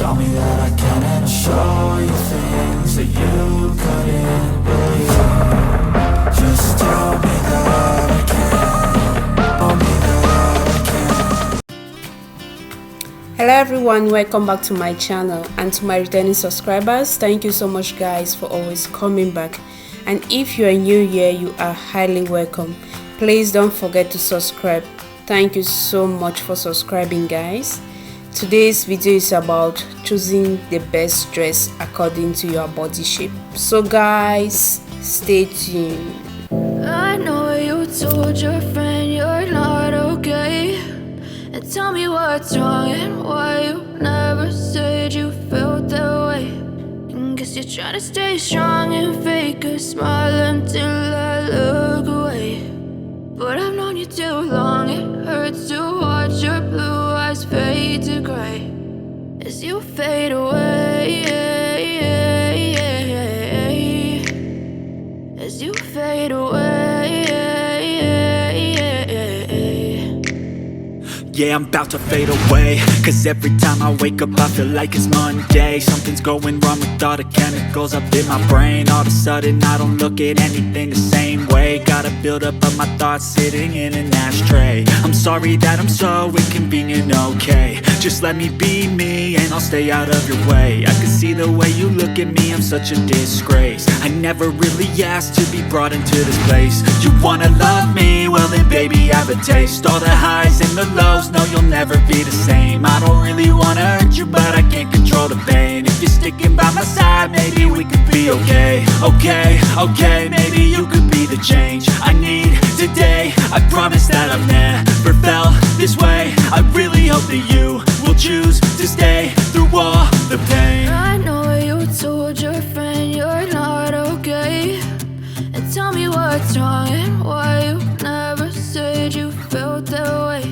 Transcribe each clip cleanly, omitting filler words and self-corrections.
tell me that I can, and I'll show you things that you couldn't believe. Just tell me that I can. Tell me that I can. Hello everyone, welcome back to my channel, and to my returning subscribers, thank you so much guys for always coming back. And if you are new here, you are highly welcome. Please don't forget to subscribe. Thank you so much for subscribing guys. Today's video is about choosing the best dress according to your body shape. So guys, stay tuned. I know you told your friend you're not okay, and tell me what's wrong and why you never said you felt that way. And guess you're trying to stay strong and fake a smile until I look away. But I've known you too long, it hurts to watch your blue eyes fade to gray as you fade away, as you fade away. Yeah, I'm about to fade away, cause every time I wake up I feel like it's Monday. Something's going wrong with all the chemicals up in my brain. All of a sudden I don't look at anything the same way. Gotta build up of my thoughts sitting in an ashtray. I'm sorry that I'm so inconvenient, okay. Just let me be me and I'll stay out of your way. I can see the way you look at me, I'm such a disgrace. I never really asked to be brought into this place. You wanna love me? Well then baby I have a taste. All the highs and the lows, no you'll never be the same. I don't really wanna hurt you but I can't control the pain. If you're sticking by my side maybe we could be okay. Okay, maybe you could be the change I need today. I promise that I've never felt this way. I really hope that you will choose to stay through all the pain. I know you told your friend you're not okay, and tell me what's wrong and why you never said you felt that way.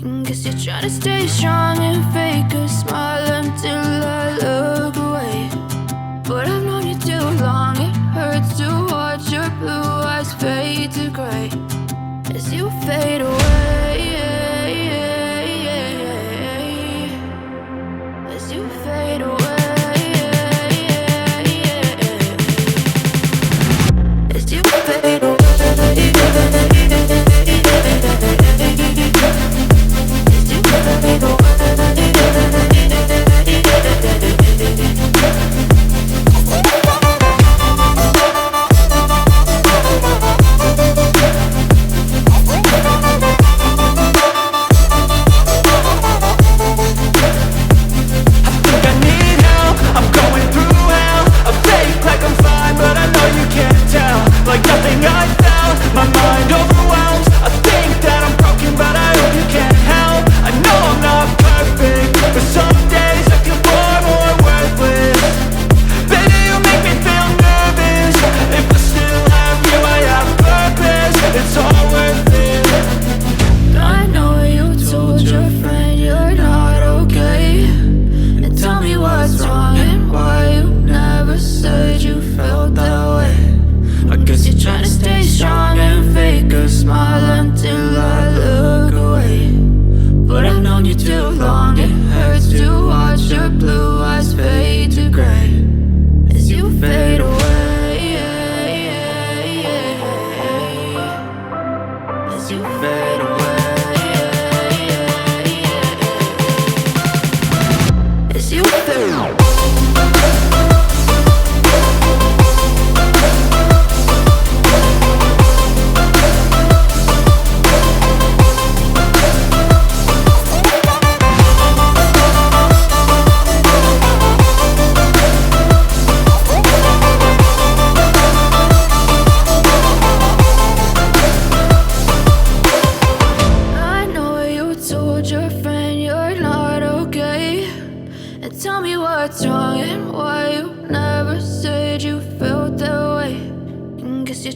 And guess you're trying to stay strong and fake a smile until I look away. But I've known you too long, it hurts to watch your blue eyes fade to gray as you fade away, as you fade away, as you fade away.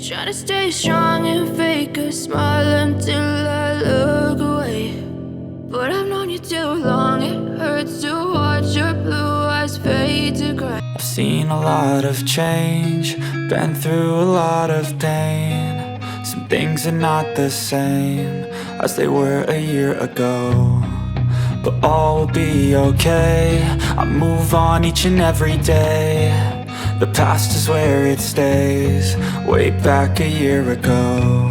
Try to stay strong and fake a smile until I look away. But I've known you too long, it hurts to watch your blue eyes fade to gray. I've seen a lot of change, been through a lot of pain. Some things are not the same as they were a year ago. but all will be okay. I move on each and every day. The past is where it stays, way back a year ago.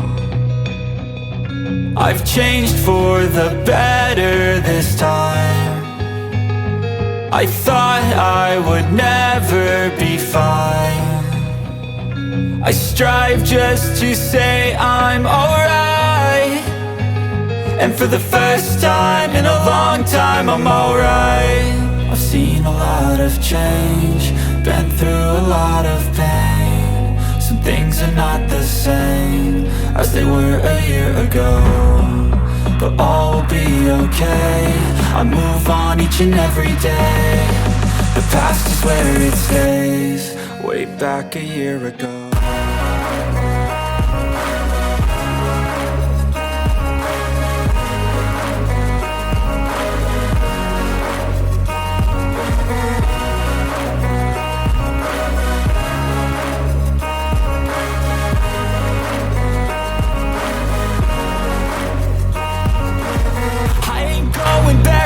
I've changed for the better this time. I thought I would never be fine. I strive just to say I'm alright, and for the first time in a long time I'm alright. I've seen a lot of change, been through a lot of pain. Some things are not the same as they were a year ago, but all will be okay. I move on each and every day. The past is where it stays, way back a year ago.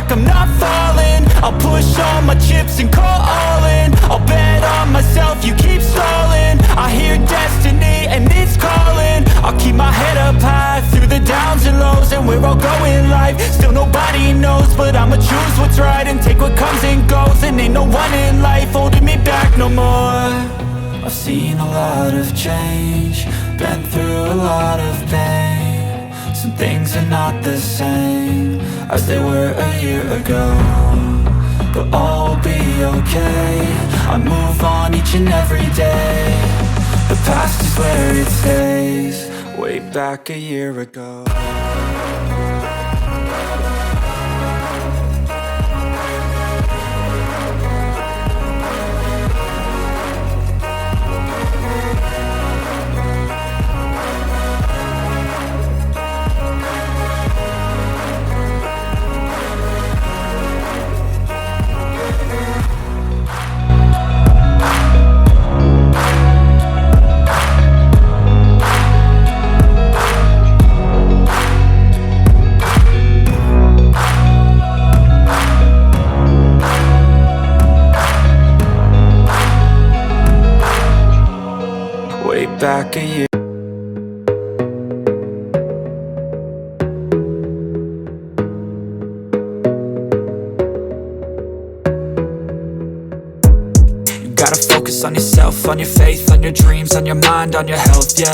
I'm not falling. I'll push all my chips and call all in. I'll bet on myself, you keep stalling. I hear destiny and it's calling. I'll keep my head up high through the downs and lows, and we're all going live. Still nobody knows, but I'ma choose what's right and take what comes and goes. And ain't no one in life holding me back no more. I've seen a lot of change, been through a lot of pain. Some things are not the same as they were a year ago, but all will be okay. I move on each and every day. The past is where it stays, way back a year ago. Back a year. You gotta focus on yourself, on your faith, on your dreams, on your mind, on your health, yeah.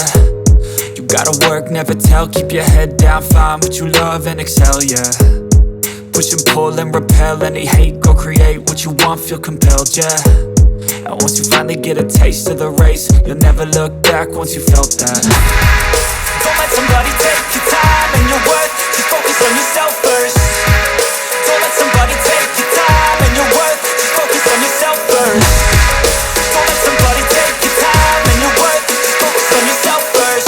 You gotta work, never tell, keep your head down, find what you love and excel, yeah. Push and pull and repel any hate, go create what you want, feel compelled, yeah. And once you finally get a taste of the race, you'll never look back once you felt that. Don't let somebody take your time and your worth, just focus on yourself first. Don't let somebody take your time and your worth, just focus on yourself first. Don't let somebody take your time and your worth, just focus on yourself first.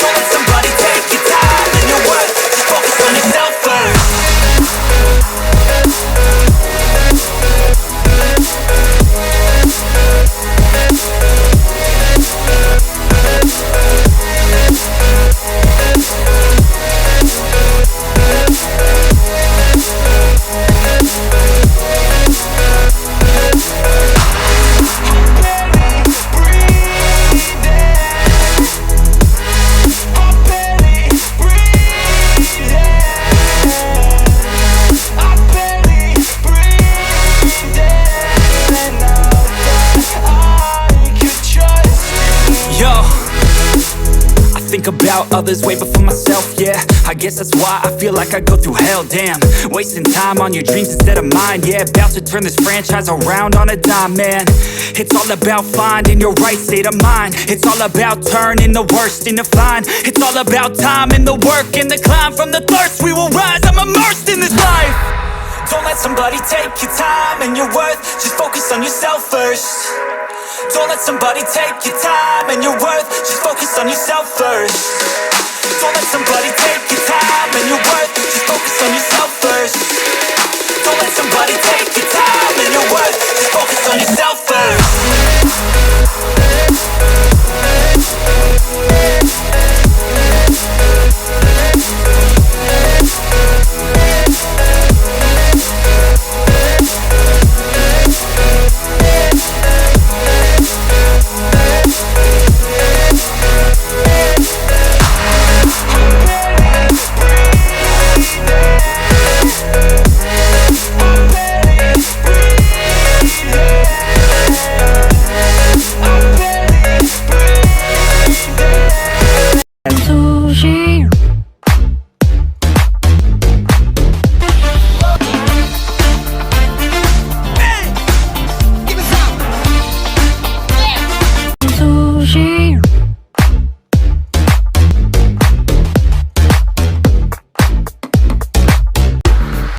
Don't let somebody take your time and your worth, just focus on yourself first. About others way before myself, yeah. I guess that's why I feel like I go through hell, damn. Wasting time on your dreams instead of mine, yeah. About to turn this franchise around on a dime, man. It's all about finding your right state of mind. It's all about turning the worst into fine. It's all about time and the work and the climb. From the thirst we will rise, I'm immersed in this life. Don't let somebody take your time and your worth, just focus on yourself first. Don't let somebody take your time and your worth, just focus on yourself first. Don't let somebody take your time and your worth, just focus on yourself first. Don't let somebody take your